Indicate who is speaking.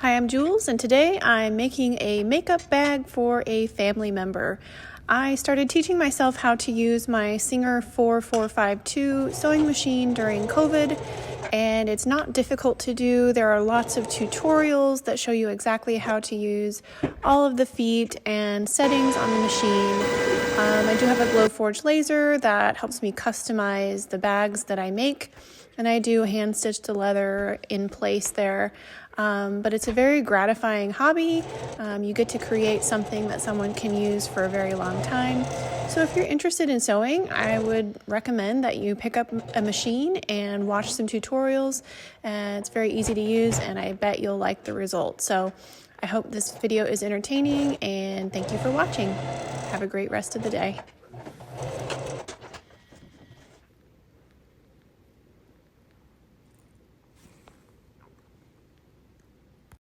Speaker 1: Hi, I'm Jules, and today I'm making a makeup bag for a family member. I started teaching myself how to use my Singer 4452 sewing machine during COVID, and it's not difficult to do. There are lots of tutorials that show you exactly how to use all of the feet and settings on the machine. I do have a Glowforge laser that helps me customize the bags that I make, and I do hand stitch the leather in place there. But it's a very gratifying hobby. You get to create something that someone can use for a very long time. So if you're interested in sewing, I would recommend that you pick up a machine and watch some tutorials. It's very easy to use, and I bet you'll like the result. So I hope this video is entertaining, and thank you for watching. Have a great rest of the day.